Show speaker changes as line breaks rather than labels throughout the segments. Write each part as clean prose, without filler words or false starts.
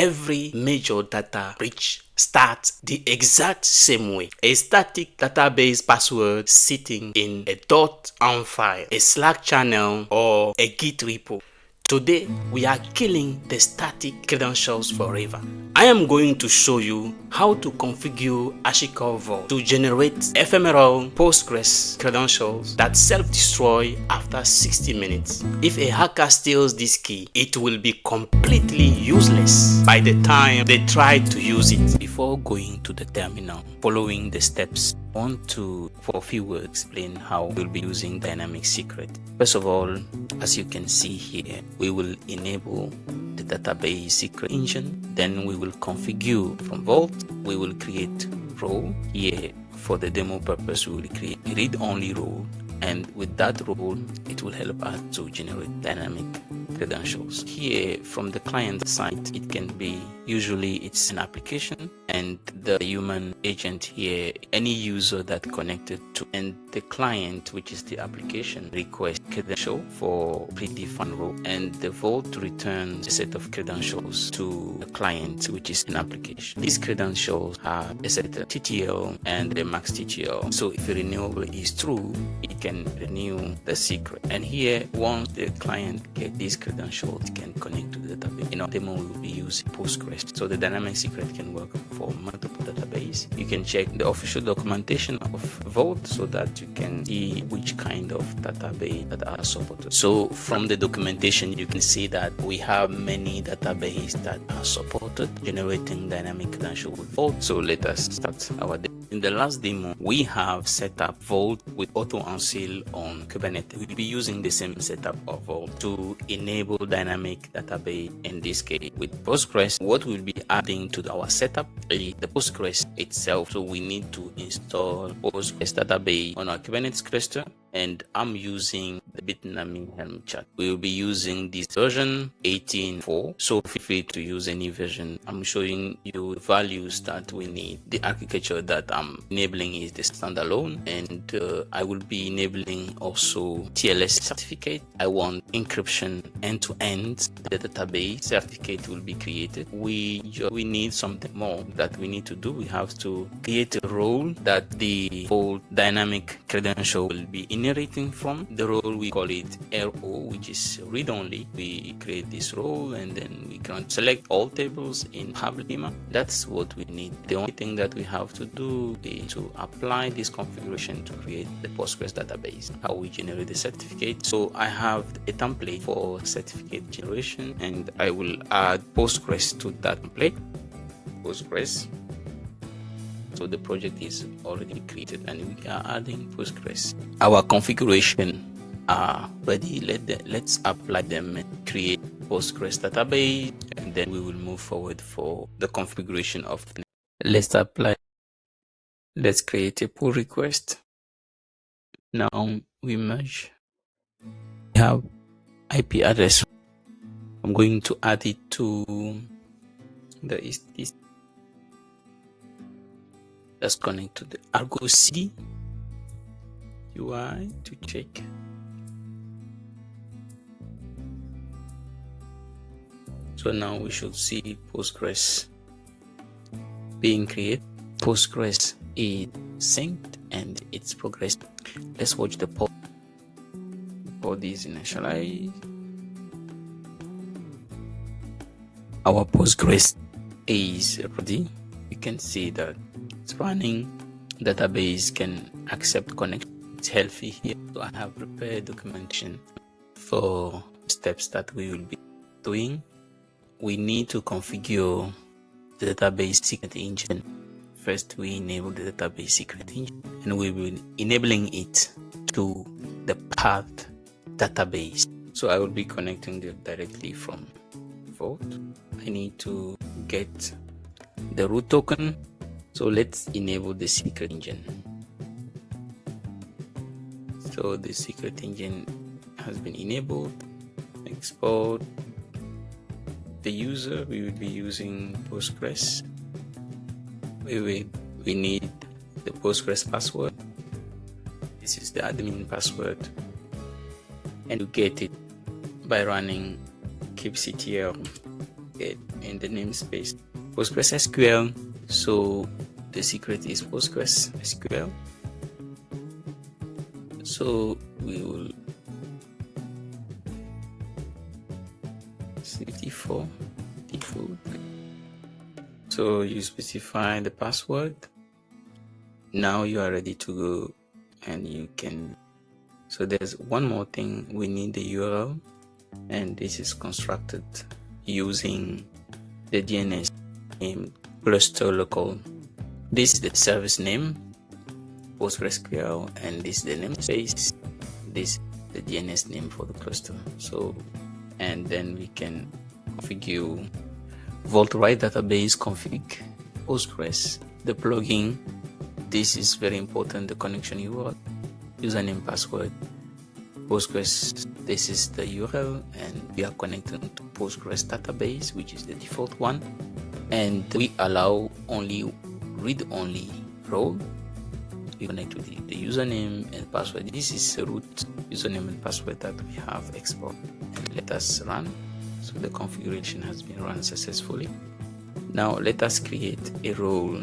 every major data breach starts the exact same way. A static database password sitting in a .env file, a Slack channel, or a Git repo. Today, we are killing the static credentials forever. I am going to show you how to configure HashiCorp Vault to generate ephemeral Postgres credentials that self-destroy after 60 minutes. If a hacker steals this key, it will be completely useless by the time they try to use it. Before going to the terminal, following the steps, I want to, for a few words, explain how we'll be using dynamic secret. First of all, as you can see here, we will enable the database secret engine. Then we will configure from Vault. We will create role. Here, for the demo purpose, we will create a read-only role. And with that role, it will help us to generate dynamic credentials. Here, from the client side, it can be, usually it's an application, and the human agent here, any user that connected to, and the client, which is the application, request credential for predefined role, and the Vault returns a set of credentials to the client, which is an application. These credentials have a set of TTL and a max TTL. So if a renewal is true, it can renew the secret. And here, once the client gets these credentials, it can connect to the database. In our demo, we will be using Postgres. So the dynamic secret can work for multiple databases. You can check the official documentation of Vault so that you can see which kind of database that are supported. So from the documentation, you can see that we have many databases that are supported generating dynamic credentials with Vault. So let us start our demo. In the last demo, we have set up Vault with Auto-Unseal on Kubernetes. We'll be using the same setup of Vault to enable dynamic database, in this case with Postgres. What we'll be adding to our setup is the Postgres itself. So we need to install Postgres database on our Kubernetes cluster, and I'm using the Bitnami Helm chart. We will be using this version 18.4, so feel free to use any version. I'm showing you the values that we need. The architecture that I'm enabling is the standalone, and I will be enabling also TLS certificate. I want encryption end-to-end. The database certificate will be created. We need something more that we need to do. We have to create a role that the Vault dynamic credential will be inheriting from. The role, we call it RO, which is read-only. We create this role, and then we can select all tables in Hablima. That's what we need. The only thing that we have to do is to apply this configuration to create the Postgres database. How we generate the certificate. So I have a template for certificate generation, and I will add Postgres to that template. Postgres. So the project is already created, and we are adding Postgres. Our configuration are ready. Let's apply them and create Postgres database, and then we will move forward for the configuration of the. Let's apply. Let's create a pull request. Now we merge. We have IP address. I'm going to add it to the this. Let's connect to the Argo CD UI to check. So now we should see Postgres being created. Postgres is synced and it's progressed. Let's watch the pod. Pod is initialized. Our Postgres is ready. You can see that it's running. Database can accept connection. It's healthy here. So I have prepared documentation for steps that we will be doing. We need to configure the database secret engine. First, we enable the database secret engine, and we will be enabling it to the path database. So I will be connecting directly from Vault. I need to get the root token. So let's enable the secret engine. So the secret engine has been enabled. Export the user. We will be using Postgres. We need the Postgres password. This is the admin password, and you get it by running kubectl get in the namespace PostgreSQL. So the secret is PostgreSQL. So we will see default. So you specify the password. Now you are ready to go, and you can. So there's one more thing. We need the URL, and this is constructed using the DNS name cluster local. This is the service name PostgreSQL, and this is the namespace. This is the DNS name for the cluster. So, and then we can configure Vault Write Database config Postgres, the plugin. This is very important, the connection URL, username, password, Postgres. This is the URL, and we are connected to Postgres database, which is the default one, and we allow only read-only role. We connect with the username and password. This is the root username and password that we have exported. And let us run. So the configuration has been run successfully. Now let us create a role,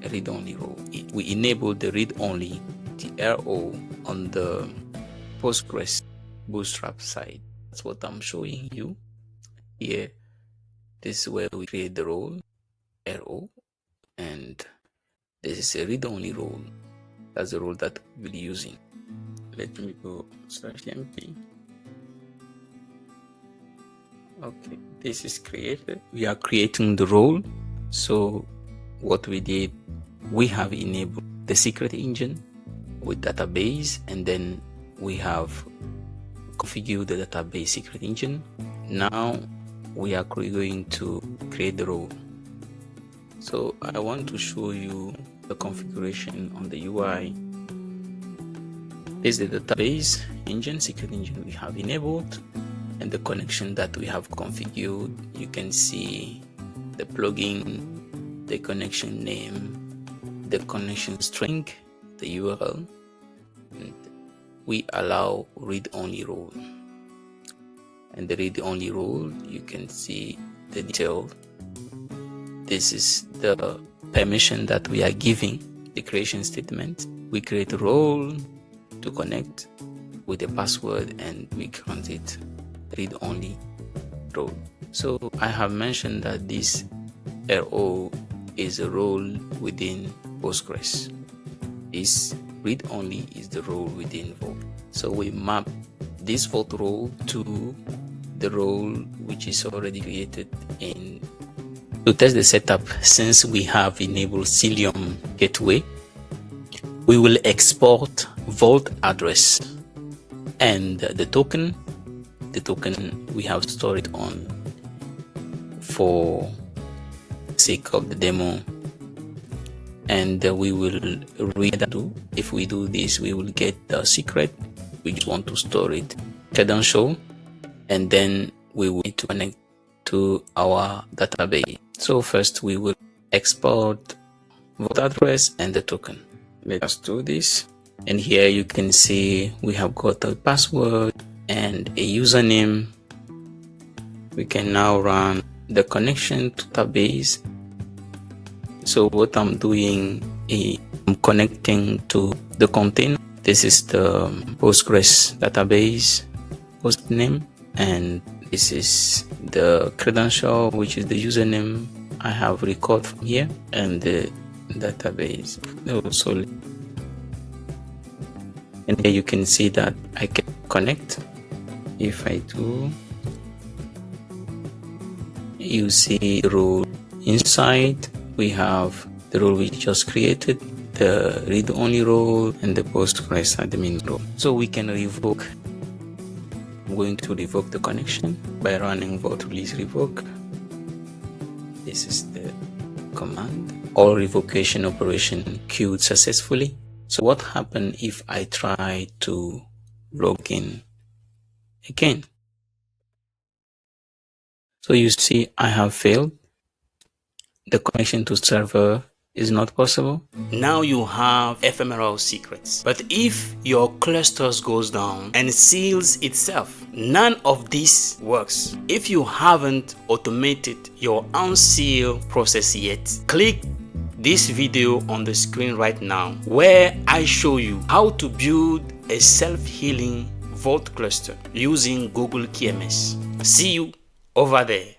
a read-only role. We enable the read-only, the RO, on the Postgres Bootstrap side. That's what I'm showing you here. This is where we create the role, RO, and this is a read-only role. That's the role that we'll be using. Let me go /mp. Okay, this is created. We are creating the role. So what we did, we have enabled the secret engine with database, and then we have configured the database secret engine. Now we are going to create the role. So I want to show you the configuration on the UI. This is the database engine, secret engine we have enabled, and the connection that we have configured. You can see the plugin, the connection name, the connection string, the URL, and we allow read-only role. And the read-only role, you can see the detail. This is the permission that we are giving, the creation statement. We create a role to connect with a password, and we grant it read-only role. So I have mentioned that this RO is a role within Postgres. This read-only is the role within Vault. So we map this Vault role to the role which is already created in. To test the setup, since we have enabled Cilium gateway, we will export Vault address and the token. The token we have stored on for sake of the demo, and we will read that. If we do this, we will get the secret. We just want to store it, credential, and then we will need to connect to our database. So first we will export Vault address and the token. Let us do this, and here you can see we have got a password and a username. We can now run the connection to database. So what I'm doing is I'm connecting to the container. This is the Postgres database host name, and this is the credential, which is the username I have recorded from here, and the database also. And here you can see that I can connect. If I do, you see the role inside. We have the role we just created, the read-only role, and the Postgres admin role. So we can revoke. I'm going to revoke the connection by running vault release revoke. This is the command. All revocation operation queued successfully. So what happens if I try to log in again? So you see I have failed. The connection to server
is not possible.
Now you have ephemeral secrets. But if your clusters goes down and seals itself, none of this works. If you haven't automated your unseal process yet, click this video on the screen right now where I show you how to build a self-healing Vault cluster using Google KMS. See you over there.